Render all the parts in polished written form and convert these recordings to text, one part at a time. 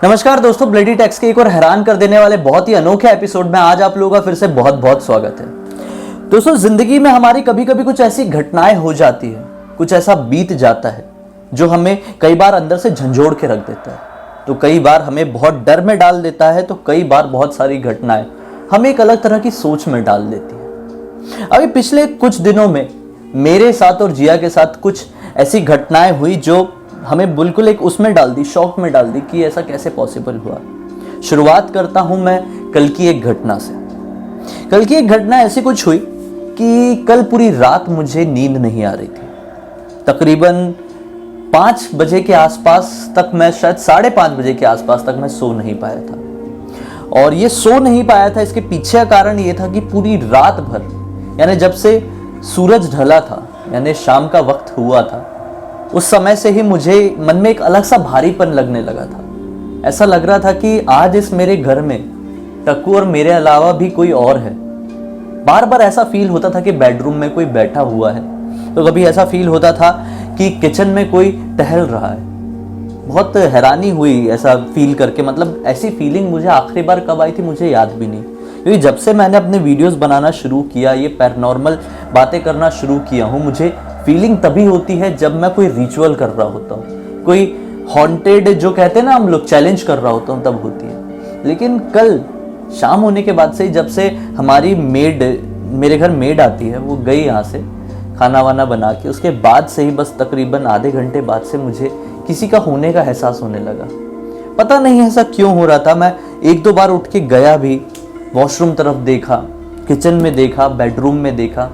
नमस्कार दोस्तों, bloody takes के एक और हैरान कर देने वाले बहुत ही अनोखे एपिसोड में आज आप लोगों का फिर से बहुत बहुत स्वागत है। दोस्तों, जिंदगी में हमारी कभी कभी कुछ ऐसी घटनाएं हो जाती है, कुछ ऐसा बीत जाता है जो हमें कई बार अंदर से झंझोड़ के रख देता है, तो कई बार हमें बहुत डर में डाल देता है, तो कई बार बहुत सारी घटनाएं हमें एक अलग तरह की सोच में डाल देती है। अभी पिछले कुछ दिनों में मेरे साथ और जिया के साथ कुछ ऐसी घटनाएं हुई जो हमें बिल्कुल एक उसमें डाल दी, शॉक में डाल दी कि ऐसा कैसे पॉसिबल हुआ। शुरुआत करता हूं मैं कल की एक घटना से। कल की एक घटना ऐसी कुछ हुई कि कल पूरी रात मुझे नींद नहीं आ रही थी। तकरीबन 5 बजे के आसपास तक मैं, शायद 5:30 बजे के आसपास तक मैं सो नहीं पाया था। और ये सो नहीं पाया था, इसके पीछे का कारण ये था कि पूरी रात भर, यानी जब से सूरज ढला था, यानी शाम का वक्त हुआ था, उस समय से ही मुझे मन में एक अलग सा भारीपन लगने लगा था। ऐसा लग रहा था कि आज इस मेरे घर में टक्कू और मेरे अलावा भी कोई और है। बार बार ऐसा फील होता था कि बेडरूम में कोई बैठा हुआ है, तो कभी ऐसा फील होता था कि किचन में कोई टहल रहा है। बहुत हैरानी हुई ऐसा फील करके, मतलब ऐसी फीलिंग मुझे आखिरी बार कब आई थी मुझे याद भी नहीं, क्योंकि जब से मैंने अपने वीडियोस बनाना शुरू किया, ये पैरानॉर्मल बातें करना शुरू किया हूँ, मुझे फीलिंग तभी होती है जब मैं कोई रिचुअल कर रहा होता हूँ, कोई हॉन्टेड जो कहते हैं ना हम लोग, चैलेंज कर रहा होता हूँ, तब होती है। लेकिन कल शाम होने के बाद से, जब से हमारी मेड, मेरे घर मेड आती है, वो गई यहाँ से खाना वाना बना के, उसके बाद से ही बस तकरीबन आधे घंटे बाद से मुझे किसी का होने का एहसास होने लगा। पता नहीं ऐसा क्यों हो रहा था। मैं 1-2 बार उठ के गया भी, वॉशरूम तरफ देखा, किचन में देखा, बेडरूम में देखा,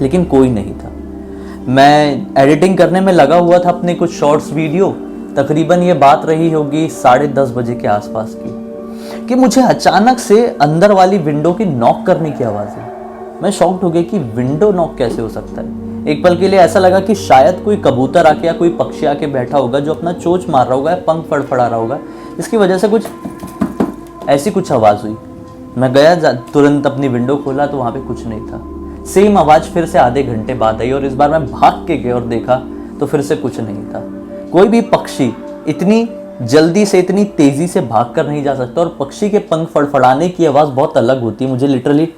लेकिन कोई नहीं था। मैं एडिटिंग करने में लगा हुआ था अपने कुछ शॉर्ट्स वीडियो। तकरीबन ये बात रही होगी 10:30 बजे के आसपास की, कि मुझे अचानक से अंदर वाली विंडो की नॉक करने की आवाज़ आई। मैं शॉक्ड हो गया कि विंडो नॉक कैसे हो सकता है। एक पल के लिए ऐसा लगा कि शायद कोई कबूतर आके या कोई पक्षी आके बैठा होगा जो अपना चोंच मार रहा होगा, पंख फड़फड़ा रहा होगा, इसकी वजह से कुछ ऐसी कुछ आवाज़ हुई। मैं गया, तुरंत अपनी विंडो खोला तो वहाँ पे कुछ नहीं था। सेम आवाज़ फिर से आधे घंटे बाद आई, और इस बार मैं भाग के गया और देखा तो फिर से कुछ नहीं था। कोई भी पक्षी इतनी जल्दी से, इतनी तेज़ी से भाग कर नहीं जा सकता, और पक्षी के पंख फड़फड़ाने की आवाज़ बहुत अलग होती है। मुझे लिटरली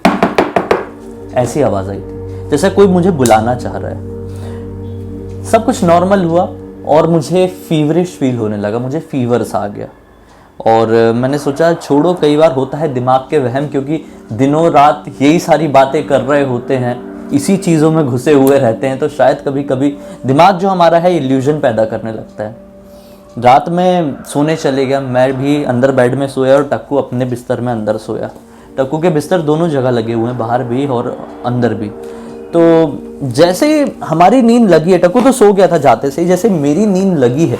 ऐसी आवाज़ आई थी जैसे कोई मुझे बुलाना चाह रहा है। सब कुछ नॉर्मल हुआ और मुझे फीवरिश फील होने लगा, मुझे फीवर सा आ गया। और मैंने सोचा छोड़ो, कई बार होता है दिमाग के वहम, क्योंकि दिनों रात यही सारी बातें कर रहे होते हैं, इसी चीज़ों में घुसे हुए रहते हैं, तो शायद कभी कभी दिमाग जो हमारा है इल्यूजन पैदा करने लगता है। रात में सोने चले गया, मैं भी अंदर बेड में सोया और टक्कू अपने बिस्तर में अंदर सोया। टक्कू के बिस्तर दोनों जगह लगे हुए हैं, बाहर भी और अंदर भी। तो जैसे हमारी नींद लगी है, टक्कू तो सो गया था जाते से, जैसे मेरी नींद लगी है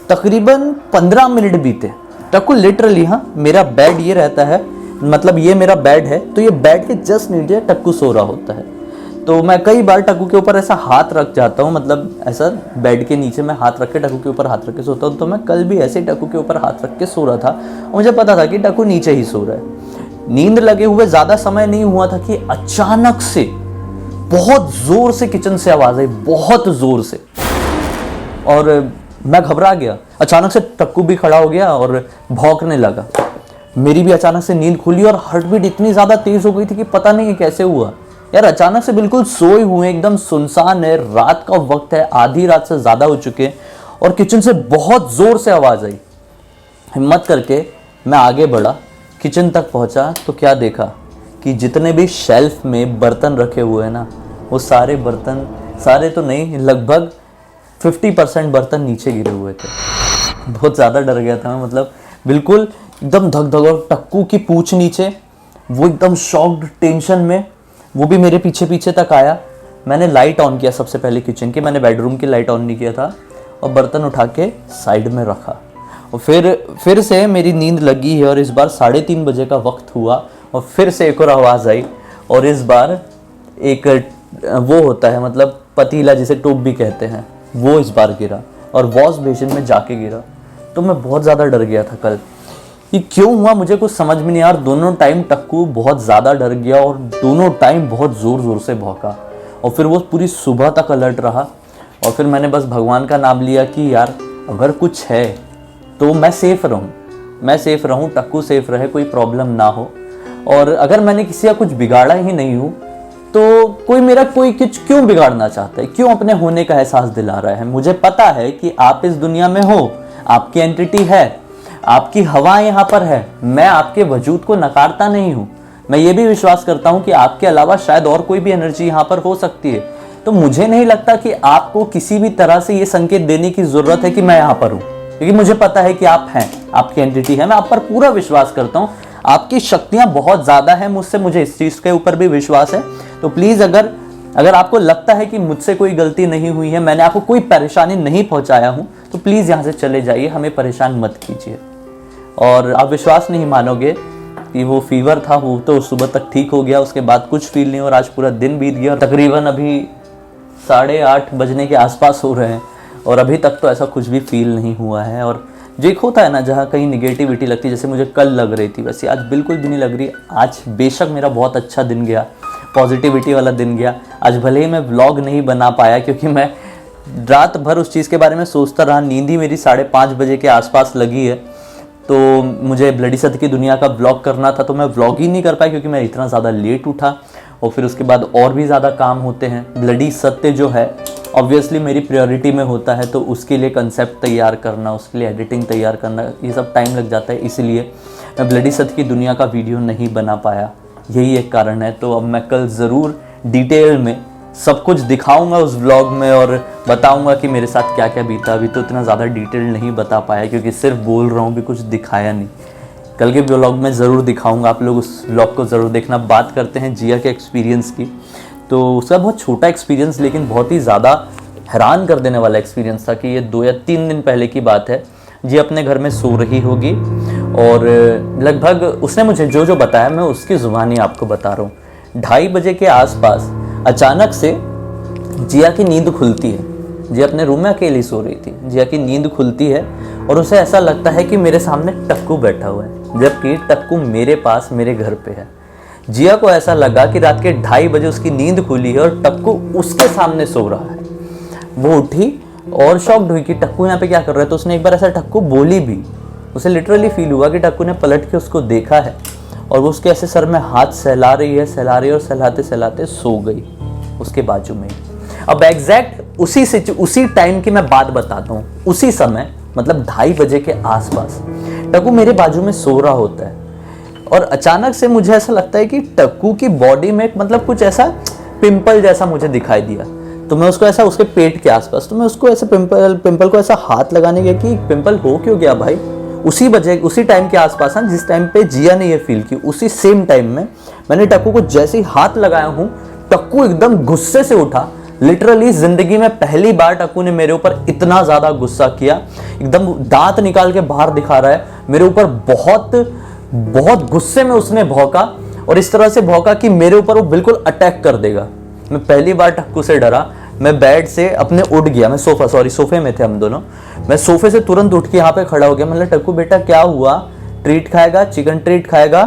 तकरीबन 15 मिनट बीते। टक्कू लिटरली, हाँ, मेरा बेड ये रहता है, मतलब ये मेरा बेड है, तो ये बेड के जस्ट नीचे टक्कू सो रहा होता है। तो मैं कई बार टक्कू के ऊपर ऐसा हाथ रख जाता हूँ, मतलब ऐसा बेड के नीचे मैं हाथ रख के टक्कू के ऊपर हाथ रख के सोता हूँ। तो मैं कल भी ऐसे टक्कू के ऊपर हाथ रख के सो रहा था, और मुझे पता था कि टक्कू नीचे ही सो रहा है। नींद लगे हुए ज़्यादा समय नहीं हुआ था कि अचानक से बहुत ज़ोर से किचन से आवाज़ आई, बहुत ज़ोर से, और मैं घबरा गया। अचानक से टक्कू भी खड़ा हो गया और भौंकने लगा। मेरी भी अचानक से नींद खुली और हार्ट बीट इतनी ज़्यादा तेज़ हो गई थी कि पता नहीं कैसे हुआ। यार अचानक से बिल्कुल सोए हुए, एकदम सुनसान है, रात का वक्त है, आधी रात से ज़्यादा हो चुके हैं, और किचन से बहुत ज़ोर से आवाज़ आई। हिम्मत करके मैं आगे बढ़ा, किचन तक पहुँचा तो क्या देखा कि जितने भी शेल्फ में बर्तन रखे हुए हैं ना, वो सारे बर्तन, सारे तो नहीं, लगभग 50% बर्तन नीचे गिरे हुए थे। बहुत ज़्यादा डर गया था मैं, मतलब बिल्कुल एकदम धक धक, और टक्कू की पूंछ नीचे, वो एकदम शॉक्ड, टेंशन में, वो भी मेरे पीछे पीछे तक आया। मैंने लाइट ऑन किया सबसे पहले किचन की, मैंने बेडरूम की लाइट ऑन नहीं किया था, और बर्तन उठा के साइड में रखा। और फिर से मेरी नींद लगी है, और इस बार 3:30 बजे का वक्त हुआ, और फिर से एक और आवाज़ आई, और इस बार एक वो होता है, मतलब पतीला जिसे टोप भी कहते हैं, वो इस बार गिरा, और वॉश बेसिन में जाके गिरा। तो मैं बहुत ज़्यादा डर गया था कल। ये क्यों हुआ मुझे कुछ समझ में नहीं आ रहा। दोनों टाइम टक्कू बहुत ज़्यादा डर गया, और दोनों टाइम बहुत ज़ोर ज़ोर से भौंका, और फिर वो पूरी सुबह तक अलर्ट रहा। और फिर मैंने बस भगवान का नाम लिया कि यार अगर कुछ है तो मैं सेफ रहूं, मैं सेफ रहूं, टक्कू सेफ रहे, कोई प्रॉब्लम ना हो। और अगर मैंने किसी का कुछ बिगाड़ा ही नहीं हूं तो कोई मेरा कोई कुछ क्यों बिगाड़ना चाहता है, क्यों अपने होने का एहसास दिला रहा है। मुझे पता है कि आप इस दुनिया में हो, आपकी एंटिटी है, आपकी हवा यहाँ पर है, मैं आपके वजूद को नकारता नहीं हूँ। मैं ये भी विश्वास करता हूँ कि आपके अलावा शायद और कोई भी एनर्जी यहाँ पर हो सकती है। तो मुझे नहीं लगता कि आपको किसी भी तरह से ये संकेत देने की जरूरत है कि मैं यहाँ पर हूँ, क्योंकि मुझे पता है कि आप हैं, आपकी एंटिटी है। मैं आप पर पूरा विश्वास करता हूँ, आपकी शक्तियां बहुत ज्यादा है मुझसे, मुझे इस चीज के ऊपर भी विश्वास है। तो प्लीज अगर आपको लगता है कि मुझसे कोई गलती नहीं हुई है, मैंने आपको कोई परेशानी नहीं पहुंचाया हूं, तो प्लीज यहां से चले जाइए, हमें परेशान मत कीजिए। और आप विश्वास नहीं मानोगे कि वो फीवर था, वो तो सुबह तक ठीक हो गया, उसके बाद कुछ फील नहीं, और आज पूरा दिन बीत गया। तकरीबन अभी 8:30 बजने के आसपास हो रहे हैं और अभी तक तो ऐसा कुछ भी फील नहीं हुआ है। और जो एक होता है ना, जहाँ कहीं निगेटिविटी लगती है, जैसे मुझे कल लग रही थी, वैसे आज बिल्कुल भी नहीं लग रही। आज बेशक मेरा बहुत अच्छा दिन गया, पॉजिटिविटी वाला दिन गया। आज भले ही मैं व्लॉग नहीं बना पाया क्योंकि मैं रात भर उस चीज़ के बारे में सोचता रहा, नींद ही मेरी 5:30 बजे के आसपास लगी है। तो मुझे ब्लडी सत्य की दुनिया का व्लॉग करना था, तो मैं व्लॉग ही नहीं कर पाया क्योंकि मैं इतना ज़्यादा लेट उठा, और फिर उसके बाद और भी ज़्यादा काम होते हैं। ब्लडी सत्य जो है ऑब्वियसली मेरी प्रायोरिटी में होता है, तो उसके लिए कंसेप्ट तैयार करना, उसके लिए एडिटिंग तैयार करना, ये सब टाइम लग जाता है, इसलिए मैं ब्लडी सत्य की दुनिया का वीडियो नहीं बना पाया, यही एक कारण है। तो अब मैं कल ज़रूर डिटेल में सब कुछ दिखाऊंगा उस व्लॉग में और बताऊंगा कि मेरे साथ क्या क्या बीता। अभी तो इतना ज़्यादा डिटेल नहीं बता पाया क्योंकि सिर्फ बोल रहा हूँ, भी कुछ दिखाया नहीं। कल के व्लॉग में ज़रूर दिखाऊंगा, आप लोग उस व्लॉग को ज़रूर देखना। बात करते हैं जिया के एक्सपीरियंस की। तो उसका बहुत छोटा एक्सपीरियंस लेकिन बहुत ही ज़्यादा हैरान कर देने वाला एक्सपीरियंस था कि ये 2 या 3 दिन पहले की बात है। जी अपने घर में सो रही होगी और लगभग उसने मुझे जो जो बताया मैं उसकी ज़ुबानी आपको बता रहा हूँ। 2:30 बजे के आसपास अचानक से जिया की नींद खुलती है। जिया अपने रूम में अकेली सो रही थी। जिया की नींद खुलती है और उसे ऐसा लगता है कि मेरे सामने टक्कू बैठा हुआ है, जबकि टक्कू मेरे पास मेरे घर पे है। जिया को ऐसा लगा कि रात के 2:30 बजे उसकी नींद खुली है और टक्कू उसके सामने सो रहा है। वो उठी और शॉक्ड हुई कि टक्कू यहाँ पे क्या कर रहा है। तो उसने एक बार ऐसा टक्कू बोली भी। उसे लिटरली फील हुआ कि टक्कू ने पलट के उसको देखा है और वो उसके ऐसे सर में हाथ सहला रही है और सहलाते सहलाते सो गई उसके बाजू में। अब एग्जैक्ट उसी टाइम की मैं बात बताता हूँ। उसी समय मतलब 2:30 बजे के आसपास टक्कू मेरे बाजू में सो रहा होता है और अचानक से मुझे ऐसा लगता है कि टक्कू की बॉडी में मतलब कुछ ऐसा पिंपल जैसा मुझे दिखाई दिया। तो मैं उसको ऐसा उसके पेट के आसपास, तो मैं उसको ऐसे पिंपल को ऐसा हाथ लगाने गया कि पिंपल हो क्यों गया भाई। उसी टाइम के आसपास है जिस टाइम पे जिया ने ये फील की, उसी सेम टाइम में मैंने टक्कू को जैसे ही हाथ लगाया हूँ, टक्कू एकदम गुस्से से उठा। लिटरली जिंदगी में पहली बार टक्कू ने मेरे ऊपर इतना ज्यादा गुस्सा किया। एकदम दांत निकाल के बाहर दिखा रहा है मेरे ऊपर, बहुत गुस्से में उसने भौंका और इस तरह से भौंका कि मेरे ऊपर वो बिल्कुल अटैक कर देगा। मैं पहली बार टक्कू से डरा। मैं बेड से अपने उठ गया, मैं सोफे में थे हम दोनों। मैं सोफे से तुरंत उठ के यहाँ पे खड़ा हो गया। मतलब टक्कू बेटा क्या हुआ, ट्रीट खाएगा, चिकन ट्रीट खाएगा।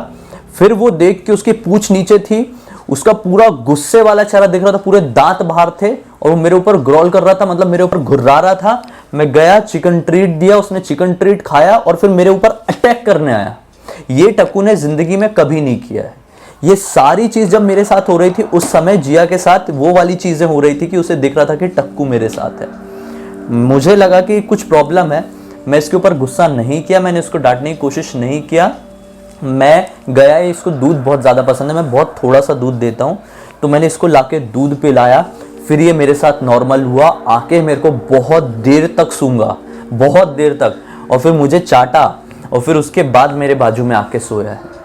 फिर वो देख के उसकी पूंछ नीचे थी, उसका पूरा गुस्से वाला चेहरा दिख रहा था, पूरे दांत बाहर थे और वो मेरे ऊपर ग्रोल कर रहा था, मतलब मेरे ऊपर घुर्रा रहा था। मैं गया, चिकन ट्रीट दिया, उसने चिकन ट्रीट खाया और फिर मेरे ऊपर अटैक करने आया। ये टक्कू ने जिंदगी में कभी नहीं किया है। ये सारी चीज जब मेरे साथ हो रही थी उस समय जिया के साथ वो वाली चीजें हो रही थी कि उसे दिख रहा था कि टक्कू मेरे साथ है। मुझे लगा कि कुछ प्रॉब्लम है। मैं इसके ऊपर गुस्सा नहीं किया, मैंने इसको डांटने की कोशिश नहीं किया। मैं गया, इसको दूध बहुत ज़्यादा पसंद है, मैं बहुत थोड़ा सा दूध देता हूँ, तो मैंने इसको लाके दूध पिलाया। फिर ये मेरे साथ नॉर्मल हुआ, आके मेरे को बहुत देर तक सूंघा, बहुत देर तक, और फिर मुझे चाटा और फिर उसके बाद मेरे बाजू में आके सोया है।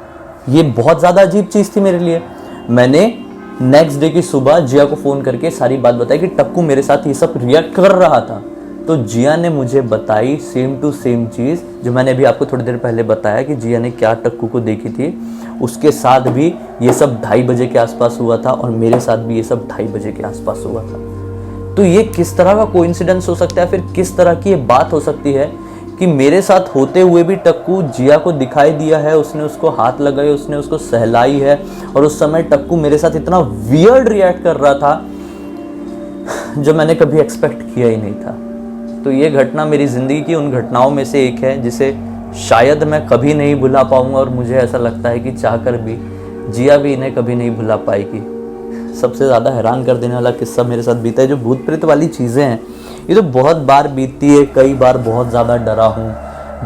ये बहुत ज़्यादा अजीब चीज़ थी मेरे लिए। मैंने नेक्स्ट डे की सुबह जिया को फ़ोन करके सारी बात बताई कि टक्कू मेरे साथ ये सब रिएक्ट कर रहा था। तो जिया ने मुझे बताई सेम टू सेम चीज़ जो मैंने अभी आपको थोड़ी देर पहले बताया कि जिया ने क्या टक्कू को देखी थी। उसके साथ भी ये सब 2:30 बजे के आसपास हुआ था और मेरे साथ भी ये सब 2:30 बजे के आसपास हुआ था। तो ये किस तरह का कोइंसिडेंस हो सकता है, फिर किस तरह की ये बात हो सकती है कि मेरे साथ होते हुए भी टक्कू जिया को दिखाई दिया है, उसने उसको हाथ लगाए, उसने उसको सहलाई है और उस समय टक्कू मेरे साथ इतना वियर्ड रिएक्ट कर रहा था जो मैंने कभी एक्सपेक्ट किया ही नहीं था। तो ये घटना मेरी ज़िंदगी की उन घटनाओं में से एक है जिसे शायद मैं कभी नहीं भुला पाऊंगा, और मुझे ऐसा लगता है कि चाहकर भी जिया भी इन्हें कभी नहीं भुला पाएगी। सबसे ज़्यादा हैरान कर देने वाला किस्सा मेरे साथ बीता है, जो भूत प्रेत वाली चीज़ें हैं ये तो बहुत बार बीतती है, कई बार बहुत ज़्यादा डरा हूँ,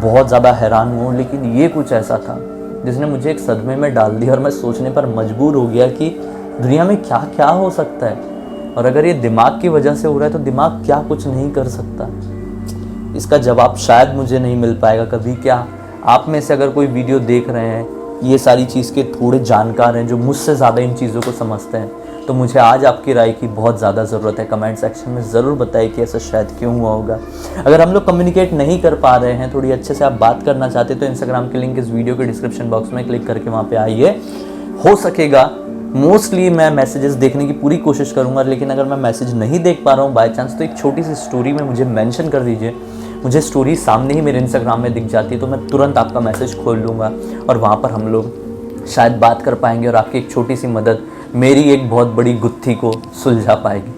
बहुत ज़्यादा हैरान हूँ, लेकिन ये कुछ ऐसा था जिसने मुझे एक सदमे में डाल दिया और मैं सोचने पर मजबूर हो गया कि दुनिया में क्या क्या हो सकता है, और अगर ये दिमाग की वजह से हो रहा है तो दिमाग क्या कुछ नहीं कर सकता। इसका जवाब शायद मुझे नहीं मिल पाएगा कभी। क्या आप में से अगर कोई वीडियो देख रहे हैं, ये सारी चीज़ के थोड़े जानकार हैं, जो मुझसे ज़्यादा इन चीज़ों को समझते हैं, तो मुझे आज आपकी राय की बहुत ज़्यादा ज़रूरत है। कमेंट सेक्शन में ज़रूर बताइए कि ऐसा शायद क्यों हुआ होगा। अगर हम लोग कम्युनिकेट नहीं कर पा रहे हैं, थोड़ी अच्छे से आप बात करना चाहते तो इंस्टाग्राम के लिंक इस वीडियो के डिस्क्रिप्शन बॉक्स में क्लिक करके वहाँ पे आइए। हो सकेगा मोस्टली मैं मैसेजेस देखने की पूरी कोशिश करूँगा, लेकिन अगर मैं मैसेज नहीं देख पा रहा हूँ बाय चांस, तो एक छोटी सी स्टोरी में मुझे मेंशन कर दीजिए। मुझे स्टोरी सामने ही मेरे इंस्टाग्राम में दिख जाती है तो मैं तुरंत आपका मैसेज खोल लूँगा और वहाँ पर हम लोग शायद बात कर पाएंगे और आपकी एक छोटी सी मदद मेरी एक बहुत बड़ी गुत्थी को सुलझा पाएगी।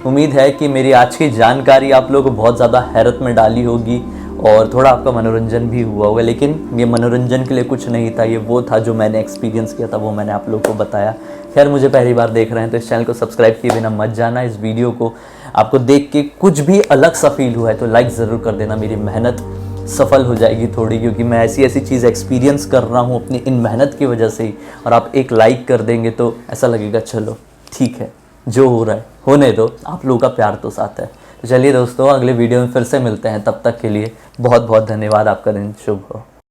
उम्मीद है कि मेरी आज की जानकारी आप लोगों को बहुत ज़्यादा हैरत में डाली होगी और थोड़ा आपका मनोरंजन भी हुआ होगा, लेकिन ये मनोरंजन के लिए कुछ नहीं था, ये वो था जो मैंने एक्सपीरियंस किया था, वो मैंने आप लोगों को बताया। खैर, मुझे पहली बार देख रहे हैं तो इस चैनल को सब्सक्राइब किए बिना मत जाना। इस वीडियो को आपको देख के कुछ भी अलग सा फील हुआ है तो लाइक ज़रूर कर देना, मेरी मेहनत सफल हो जाएगी थोड़ी, क्योंकि मैं ऐसी ऐसी चीज़ एक्सपीरियंस कर रहा हूँ अपनी इन मेहनत की वजह से ही। और आप एक लाइक कर देंगे तो ऐसा लगेगा चलो ठीक है, जो हो रहा है होने दो, आप लोगों का प्यार तो साथ है। तो चलिए दोस्तों, अगले वीडियो में फिर से मिलते हैं, तब तक के लिए बहुत बहुत धन्यवाद। आपका दिन शुभ हो।